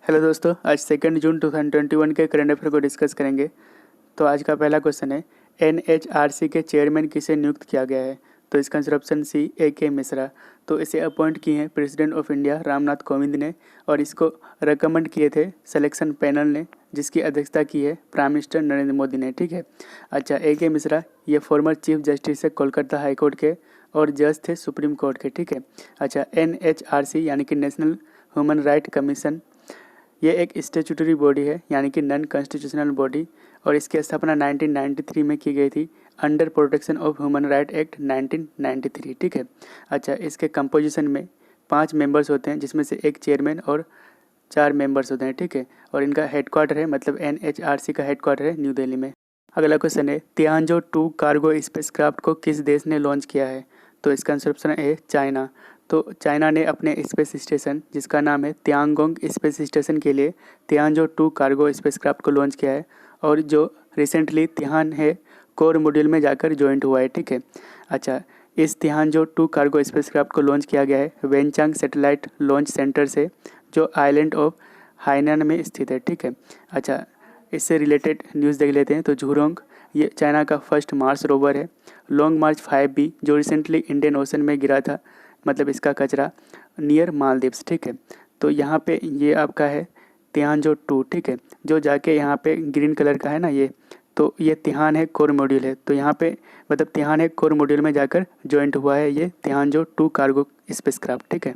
Hello दोस्तों, आज 2 जून 2021 के करंट अफेयर को डिस्कस करेंगे। तो आज का पहला क्वेश्चन है, एनएचआरसी के चेयरमैन किसे नियुक्त किया गया है? तो इसका आंसर ऑप्शन सी ए मिश्रा। तो इसे अपॉइंट किए हैं president of India Ramnath Kovind ने, और इसको रिकमेंड किए थे सिलेक्शन पैनल ने, जिसकी अध्यक्षता की है प्राइम मिनिस्टर नरेंद्र मोदी ने। ठीक है। अच्छा, ए मिश्रा ये फॉर्मर चीफ जस्टिस है कोलकाता हाई कोर्ट के और जज थे सुप्रीम कोर्ट के। ठीक है। अच्छा, एनएचआरसी यानी कि नेशनल ह्यूमन राइट कमीशन, ये एक स्टेचुटरी बॉडी है यानी कि नॉन कॉन्स्टिट्यूशनल बॉडी, और इसकी स्थापना 1993 में की गई थी under protection of human right act 1993। ठीक है। अच्छा, इसके कंपोजिशन में 5 मेंबर्स होते हैं, जिसमें से एक चेयरमैन और 4 मेंबर्स होते हैं। ठीक है। और इनका हेडक्वार्टर है, मतलब एनएचआरसी का हेडक्वार्टर है न्यू दिल्ली में। अगला क्वेश्चन है, तियांजो 2 कार्गो स्पेसक्राफ्ट को किस देश ने लॉन्च किया है? तो इसका आंसर ऑप्शन है चाइना। तो चाइना ने अपने स्पेस स्टेशन, जिसका नाम है तियांगोंग स्पेस स्टेशन, के लिए तियांजो 2 कार्गो स्पेसक्राफ्ट को लॉन्च किया है, और जो रिसेंटली तिहान है कोर मॉड्यूल में जाकर ज्वाइंट हुआ है। ठीक है। अच्छा, इस तियांजो 2 कार्गो स्पेसक्राफ्ट को लॉन्च किया गया है वेनचांग सैटेलाइट लॉन्च सेंटर से, जो आइलैंड ऑफ हाइनान में स्थित है। ठीक है। अच्छा, इससे रिलेटेड न्यूज़ देख लेते हैं। तो झुरोंग ये चाइना का फर्स्ट मार्स रोवर है। लॉन्ग मार्च 5B जो रिसेंटली इंडियन ओशन में गिरा था, मतलब इसका कचरा नियर मालदीव्स। ठीक है। तो यहाँ पे ये आपका है तियांजो 2। ठीक है। जो जाके यहाँ पे ग्रीन कलर का है ना, तो ये तिहान है कोर मॉड्यूल है, तो यहाँ पे मतलब तिहान है कोर मॉड्यूल में जाकर ज्वाइंट हुआ है ये तियांजो 2 कार्गो स्पेसक्राफ्ट। ठीक है।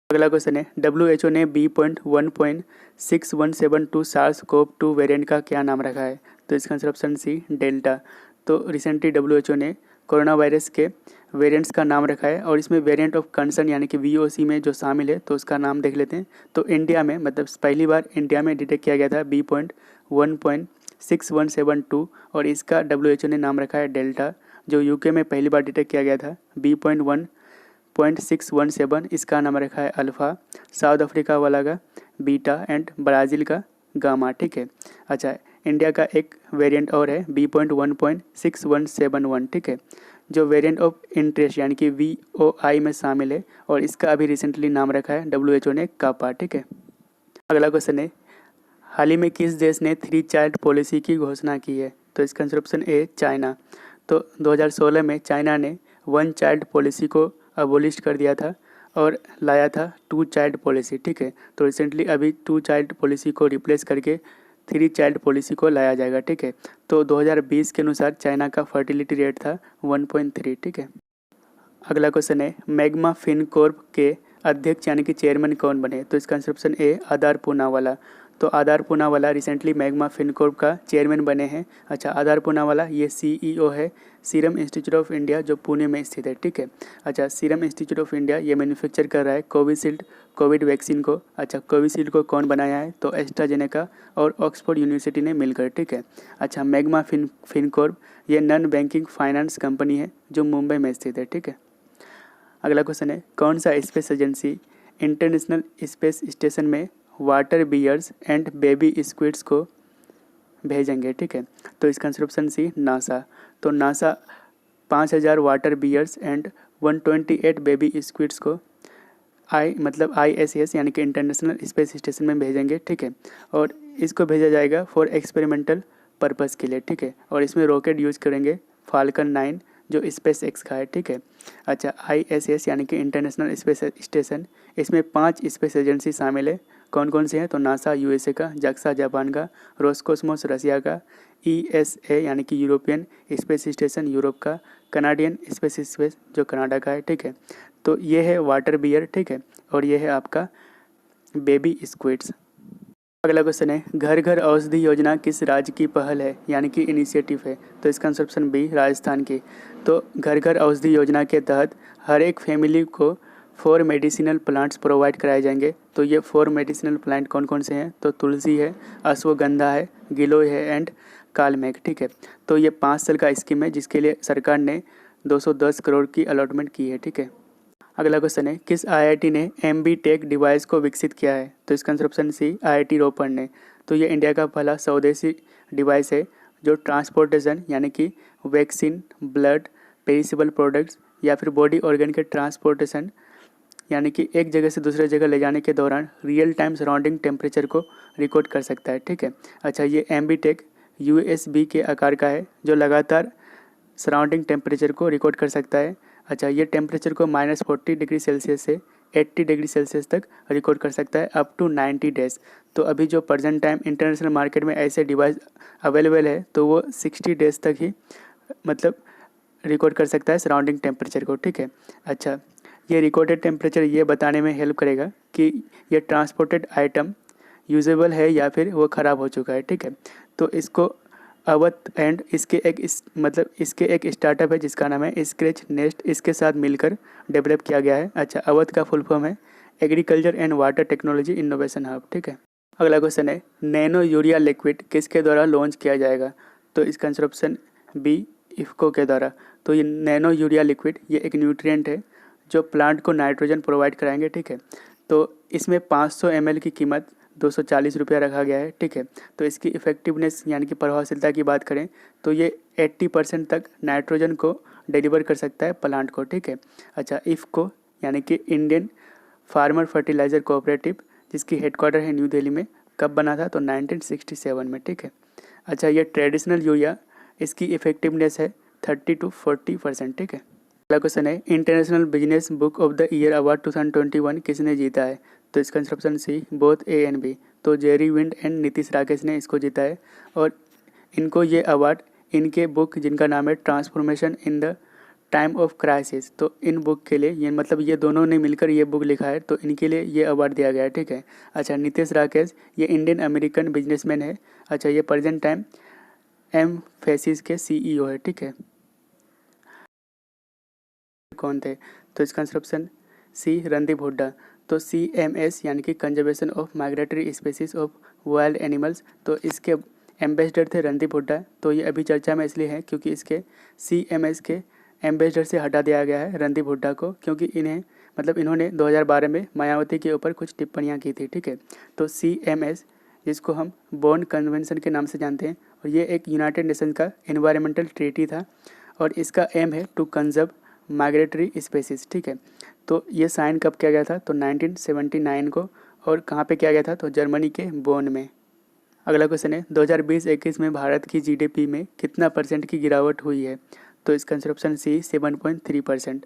अगला क्वेश्चन है, WHO ने B.1.6172 SARS-CoV-2 वेरिएंट का क्या नाम रखा है? तो इसका आंसर ऑप्शन सी डेल्टा। तो रिसेंटली WHO ने कोरोना वायरस के वेरिएंट्स का नाम रखा है, और इसमें वेरिएंट ऑफ कंसर्न यानी कि VOC में जो शामिल है, तो उसका नाम देख लेते हैं। तो इंडिया में, मतलब पहली बार इंडिया में डिटेक्ट किया गया था B.1.6172, और इसका WHO ने नाम रखा है डेल्टा। जो UK में पहली बार डिटेक्ट किया गया था B.1.617, इसका नाम रखा है अल्फ़ा। साउथ अफ्रीका वाला का बीटा एंड ब्राज़ील का गामा। ठीक है। अच्छा, इंडिया का एक वेरिएंट और है B.1.6171। ठीक है, जो वेरिएंट ऑफ इंटरेस्ट यानी कि VOI में शामिल है, और इसका अभी रिसेंटली नाम रखा है WHO ने कापा। ठीक है। अगला क्वेश्चन है, हाल ही में किस देश ने 3 चाइल्ड पॉलिसी की घोषणा की है? तो इसका आंसर ऑप्शन ए चाइना। तो 2016 में चाइना ने 1 चाइल्ड पॉलिसी को अबोलिश कर दिया था और लाया था 2 चाइल्ड पॉलिसी। ठीक है। तो रिसेंटली अभी 2 चाइल्ड पॉलिसी को रिप्लेस करके 3 चाइल्ड पॉलिसी को लाया जाएगा। ठीक है। तो 2020 के अनुसार चाइना का फर्टिलिटी रेट था 1.3। ठीक है। अगला क्वेश्चन है, मैग्मा फिनकॉर्प के अध्यक्ष यानी कि चेयरमैन कौन बने? तो इसका आंसर ऑप्शन ए आधार पूनावाला। तो आधार पूनावाला रिसेंटली मैग्मा फिनकॉर्प का चेयरमैन बने हैं। अच्छा, आधार पूनावाला ये CEO है सीरम इंस्टीट्यूट ऑफ इंडिया, जो पुणे में स्थित है। ठीक है। अच्छा, सीरम इंस्टीट्यूट ऑफ इंडिया ये मैन्युफैक्चर कर रहा है कोविशील्ड कोविड वैक्सीन को। अच्छा, कोविशील्ड को कौन बनाया है? तो एस्ट्राजेनेका और ऑक्सफोर्ड यूनिवर्सिटी ने मिलकर। ठीक है। अच्छा, मैग्मा फिनकॉर्प ये नॉन बैंकिंग फाइनेंस कंपनी है, जो मुंबई में स्थित है। ठीक है। अगला क्वेश्चन है, कौन सा space agency international space station में water bears and baby squids को भेजेंगे? ठीक है। तो इसका आंसर ऑप्शन सी नासा। तो NASA 5000 water bears and 128 baby squids को ISS यानी कि इंटरनेशनल स्पेस स्टेशन में भेजेंगे। ठीक है। और इसको भेजा जाएगा फॉर एक्सपेरिमेंटल पर्पज़ के लिए। ठीक है। और इसमें रॉकेट यूज़ करेंगे फाल्कन 9 जो स्पेस एक्स का है। ठीक है। अच्छा, ISS यानी कि इंटरनेशनल स्पेस स्टेशन, इसमें 5 स्पेस एजेंसी शामिल है। कौन कौन से हैं? तो नासा USA का, जाक्सा जापान का, रोस्कोसमोस रसिया का, ESA यानी कि यूरोपियन स्पेस स्टेशन यूरोप का, कनाडियन स्पेस जो कनाडा का है। ठीक है। तो ये है वाटर बियर। ठीक है। और ये है आपका बेबी स्क्विड्स। अगला क्वेश्चन है, घर घर औषधि योजना किस राज्य की पहल है यानी कि इनिशिएटिव है? तो इसका आंसर ऑप्शन बी राजस्थान की। तो घर घर औषधि योजना के तहत हर एक फैमिली को 4 मेडिसिनल प्लांट्स प्रोवाइड कराए जाएंगे। तो ये 4 मेडिसिनल प्लांट कौन कौन से हैं? तो तुलसी है, अश्वगंधा है, गिलोय है एंड कालमेघ। ठीक है। तो ये 5 साल का स्कीम है, जिसके लिए सरकार ने 210 करोड़ की अलॉटमेंट की है। ठीक है। अगला क्वेश्चन है, किस IIT ने MB टेक डिवाइस को विकसित किया है? तो इसका आंसर ऑप्शन सी IIT रोपड़ ने। तो ये इंडिया का पहला स्वदेशी डिवाइस है, जो ट्रांसपोर्टेशन यानी कि वैक्सीन, ब्लड, पेरिसेबल प्रोडक्ट्स या फिर बॉडी ऑर्गन के ट्रांसपोर्टेशन यानी कि एक जगह से दूसरे जगह ले जाने के दौरान रियल टाइम सराउंडिंग टेम्परेचर को रिकॉर्ड कर सकता है। ठीक है। अच्छा, ये एम्बीटेक USB के आकार का है जो लगातार सराउंडिंग टेम्परेचर को रिकॉर्ड कर सकता है। अच्छा, ये टेम्परेचर को -40 डिग्री सेल्सियस से 80 डिग्री सेल्सियस तक रिकॉर्ड कर सकता है अप टू 90 डेज। तो अभी जो प्रेजेंट टाइम इंटरनेशनल मार्केट में ऐसे डिवाइस अवेलेबल है तो वो 60 डेज तक ही मतलब रिकॉर्ड कर सकता है सराउंडिंग टेम्परेचर को। ठीक है। अच्छा, ये रिकॉर्डेड टेम्परेचर ये बताने में हेल्प करेगा कि ये ट्रांसपोर्टेड आइटम यूजेबल है या फिर वो ख़राब हो चुका है। ठीक है। तो इसको अवध एंड इसके एक स्टार्टअप है जिसका नाम है स्क्रैच नेस्ट, इसके साथ मिलकर डेवलप किया गया है। अच्छा, अवध का फुल फॉर्म है agriculture and water technology innovation hub. ठीक है। अगला क्वेश्चन है नैनो यूरिया लिक्विड किसके द्वारा लॉन्च किया जाएगा? तो इसका आंसर ऑप्शन बी इफ्को के द्वारा। तो ये नैनो यूरिया लिक्विड ये एक न्यूट्रिएंट है जो प्लांट को नाइट्रोजन प्रोवाइड कराएंगे। ठीक है। तो इसमें 500 ml की कीमत 240 रुपया रखा गया है। ठीक है। तो इसकी इफेक्टिवनेस यानी कि प्रभावशीलता की बात करें तो ये 80% तक नाइट्रोजन को डिलीवर कर सकता है प्लांट को। ठीक है। अच्छा, इफ्को यानी कि इंडियन फार्मर फर्टिलाइज़र कोऑपरेटिव जिसकी हेडक्वार्टर है न्यू दिल्ली में, कब बना था? तो 1967 में। ठीक है। अच्छा, ये ट्रेडिशनल यूरिया इसकी इफेक्टिवनेस है 30 to 40%। ठीक है। अगला क्वेश्चन है international business book of the year award 2021 किसने जीता है? तो इसका answer option C both A and B. तो Jerry Wind and Nitish Rakesh ने इसको जीता है और इनको ये अवार्ड इनके बुक जिनका नाम है transformation in the time of crisis, तो इन बुक के लिए ये दोनों ने मिलकर ये बुक लिखा है तो इनके लिए ये अवार्ड दिया गया है। ठीक है। अच्छा, नीतीश राकेश ये इंडियन अमेरिकन बिजनेसमैन है। अच्छा, ये प्रेजेंट टाइम एमफेसिस के CEO है। ठीक है। कौन थे? तो इसका answer option C Randeep Hooda. तो CMS यानी कि conservation of migratory species of wild animals, तो इसके एम्बेसडर थे रणदीप हुड्डा। तो ये अभी चर्चा में इसलिए है क्योंकि इसके CMS के एम्बेसडर से हटा दिया गया है रणदीप हुड्डा को, क्योंकि इन्होंने 2012 में मायावती के ऊपर कुछ टिप्पणियां की थी। ठीक है। तो CMS जिसको हम बॉन्ड कन्वेंशन के नाम से जानते हैं और ये एक यूनाइटेड नेशन का एनवायरमेंटल ट्रीटी था और इसका एम है टू कंजर्व माइग्रेटरी स्पेसीज। ठीक है। तो ये साइन कब किया गया था? तो 1979 को। और कहाँ पे किया गया था? तो जर्मनी के बोन में। अगला क्वेश्चन है 2020-21 में भारत की GDP में कितना % की गिरावट हुई है? तो इसका आंसर ऑप्शन सी 7.3%।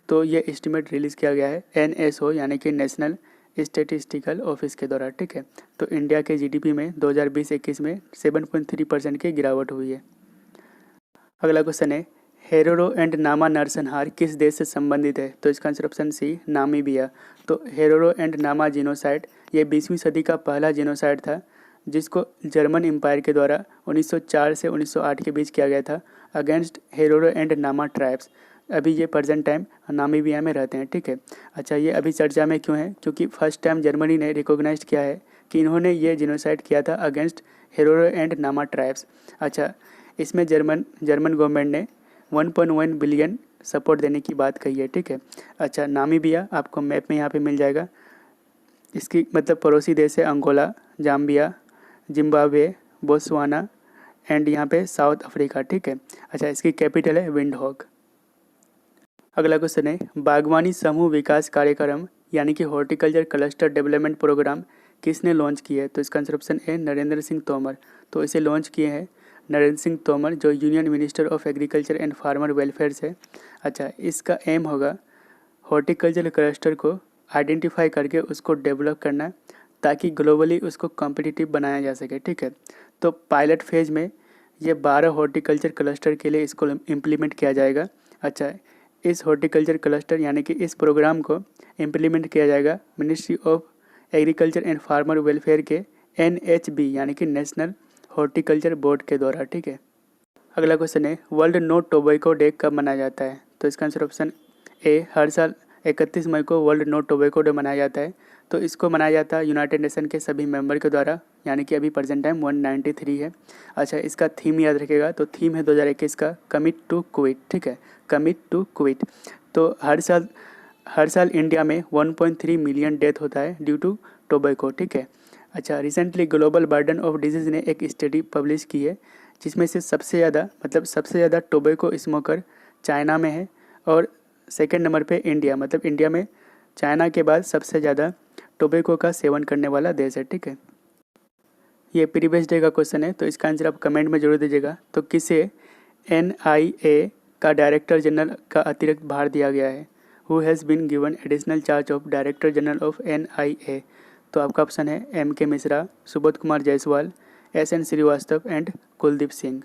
तो ये एस्टिमेट रिलीज़ किया गया है NSO यानी कि नेशनल स्टैटिस्टिकल ऑफिस के द्वारा। ठीक है। तो इंडिया के GDP में 2020-21 में 7.3% की गिरावट हुई है। अगला क्वेश्चन है हेरोरो एंड नामा नरसंहार किस देश से संबंधित है? तो इसका आंसर ऑप्शन सी नामीबिया। तो हेरोरो एंड नामा जीनोसाइड ये 20वीं सदी का पहला जीनोसाइड था जिसको जर्मन एम्पायर के द्वारा 1904 से 1908 के बीच किया गया था अगेंस्ट हेरोरो एंड नामा ट्राइब्स। अभी ये प्रेजेंट टाइम नामीबिया में रहते हैं। ठीक है। अच्छा, ये अभी चर्चा में क्यों है? क्योंकि फर्स्ट टाइम जर्मनी ने रिकॉग्नाइज किया है कि इन्होंने ये जीनोसाइड किया था अगेंस्ट हेरोरो एंड नामा ट्राइब्स। अच्छा, इसमें जर्मन गवर्नमेंट ने 1.1 बिलियन सपोर्ट देने की बात कही है। ठीक है। अच्छा, नामीबिया आपको मैप में यहाँ पे मिल जाएगा। इसकी पड़ोसी देश है Angola, Zambia, Zimbabwe, Botswana and यहाँ पे साउथ अफ्रीका। ठीक है। अच्छा, इसकी कैपिटल है विंडहोक। अगला क्वेश्चन है बागवानी समूह विकास कार्यक्रम यानी कि हॉर्टिकल्चर क्लस्टर डेवलपमेंट प्रोग्राम किसने लॉन्च किया है? तो इसका आंसर ऑप्शन है नरेंद्र सिंह तोमर। तो इसे लॉन्च किए हैं नरेंद्र सिंह तोमर जो union minister of agriculture and farmer welfare से। अच्छा, इसका एम होगा हॉर्टिकल्चर क्लस्टर को आइडेंटिफाई करके उसको डेवलप करना ताकि ग्लोबली उसको कॉम्पिटिटिव बनाया जा सके। ठीक है। तो पायलट फेज में ये 12 हॉर्टिकल्चर क्लस्टर के लिए इसको इम्प्लीमेंट किया जाएगा। अच्छा, इस हॉर्टिकल्चर क्लस्टर यानी कि इस प्रोग्राम को इम्प्लीमेंट किया जाएगा ministry of agriculture and farmer welfare के NHB यानी कि नेशनल हॉर्टिकल्चर बोर्ड के द्वारा। ठीक है। अगला क्वेश्चन है वर्ल्ड नो टोबैको डे कब मनाया जाता है? तो इसका आंसर ऑप्शन ए हर साल 31 मई को वर्ल्ड नो टोबैको डे मनाया जाता है। तो इसको मनाया जाता है यूनाइटेड नेशन के सभी मेंबर के द्वारा, यानी कि अभी प्रेजेंट टाइम 193 है। अच्छा, इसका थीम याद रखिएगा। तो थीम है 2021 का कमिट टू क्विट। ठीक है, कमिट टू क्विट। तो हर साल इंडिया में 1.3 मिलियन डेथ होता है ड्यू टू टोबैको। ठीक है। अच्छा, recently global burden of disease ने एक स्टडी पब्लिश की है जिसमें से सबसे ज़्यादा टोबैको स्मोकर चाइना में है और सेकेंड नंबर पे इंडिया, इंडिया में चाइना के बाद सबसे ज़्यादा टोबैको का सेवन करने वाला देश है। ठीक है, ये प्रीवियस डे का क्वेश्चन है, तो इसका आंसर आप कमेंट में जरूर दीजिएगा। तो किसे NIA का डायरेक्टर जनरल का अतिरिक्त भार दिया गया है? Who has been given additional charge of director general of NIA? तो आपका ऑप्शन है MK Mishra, Subodh Kumar Jaiswal, SN Srivastava and Kuldeep Singh.